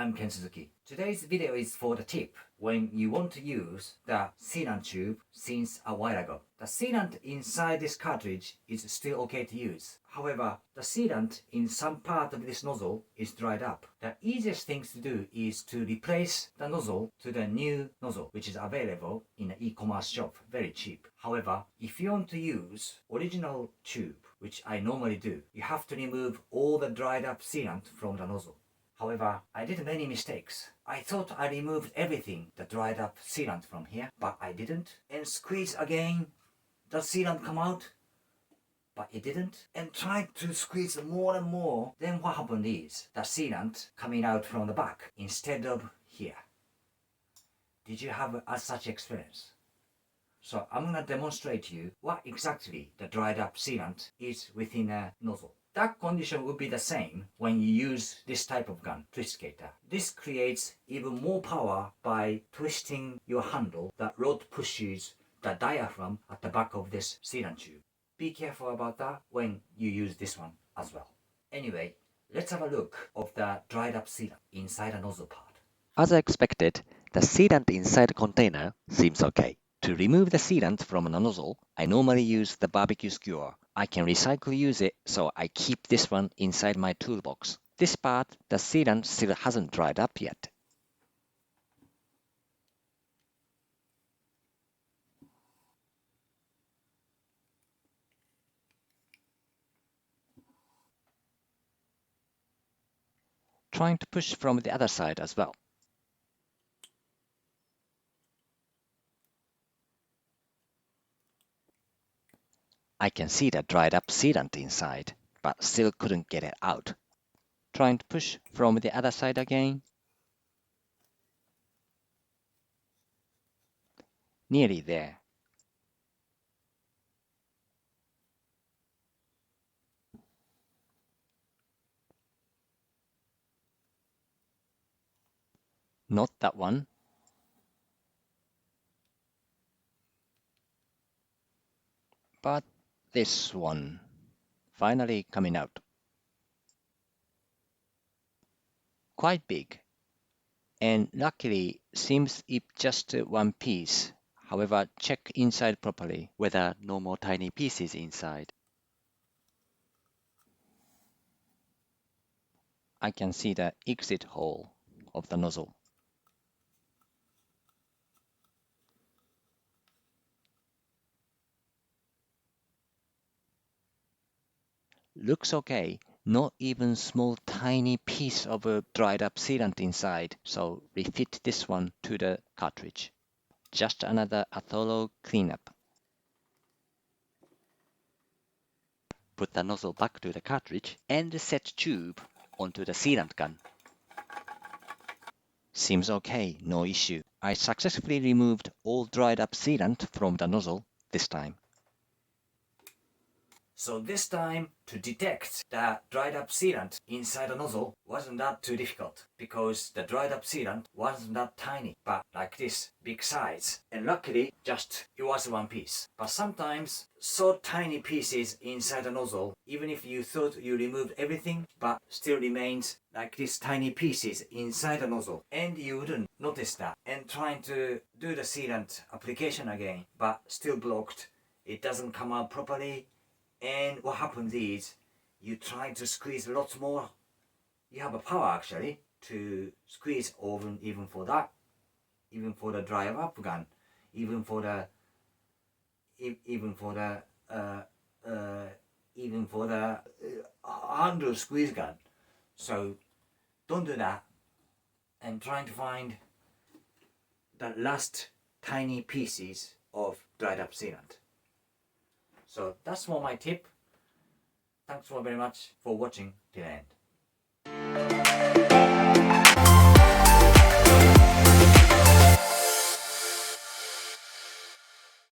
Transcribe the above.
I'm Ken Suzuki. Today's video is for the tip when you want to use the sealant tube since a while ago. The sealant inside this cartridge is still okay to use. However, the sealant in some part of this nozzle is dried up. The easiest thing to do is to replace the nozzle to the new nozzle, which is available in an e-commerce shop, very cheap. However, if you want to use original tube, which I normally do, you have to remove all the dried up sealant from the nozzle. However, I did many mistakes. I thought I removed everything, the dried up sealant from here, but I didn't. And squeeze again, the sealant come out, but it didn't. And tried to squeeze more and more. Then what happened is, the sealant coming out from the back instead of here. Did you have such experience? So I'm gonna demonstrate to you what exactly the dried up sealant is within a nozzle. That condition would be the same when you use this type of gun, twist gator. This creates even more power by twisting your handle. The rod pushes the diaphragm at the back of this sealant tube. Be careful about that when you use this one as well. Anyway, let's have a look of the dried up sealant inside a nozzle part. As I expected, the sealant inside the container seems okay. To remove the sealant from a nozzle, I normally use the barbecue skewer. I can use it, so I keep this one inside my toolbox. This part, the sealant still hasn't dried up yet. Trying to push from the other side as well. I can see the dried up sealant inside, but still couldn't get it out. Trying to push from the other side again. Nearly there. Not that one. But this one. Finally coming out. Quite big. And luckily seems it's just one piece. However, check inside properly whether no more tiny pieces inside. I can see the exit hole of the nozzle. Looks okay. Not even small tiny piece of a dried up sealant inside, so refit this one to the cartridge. Just another thorough cleanup. Put the nozzle back to the cartridge and set tube onto the sealant gun. Seems okay, no issue. I successfully removed all dried up sealant from the nozzle this time. So this time, to detect the dried up sealant inside the nozzle wasn't that too difficult, because the dried up sealant wasn't that tiny, but like this, big size. And luckily, just it was one piece. But sometimes, so tiny pieces inside the nozzle, even if you thought you removed everything, but still remains like these tiny pieces inside the nozzle. And you wouldn't notice that. And trying to do the sealant application again, but still blocked. It doesn't come out properly. And what happens is, you try to squeeze lots more. You have a power actually to squeeze even for that, even for the drive up gun, even for the handle squeeze gun. So don't do that. And trying to find the last tiny pieces of dried up sealant. So that's for my tip. Thanks very much for watching till the end.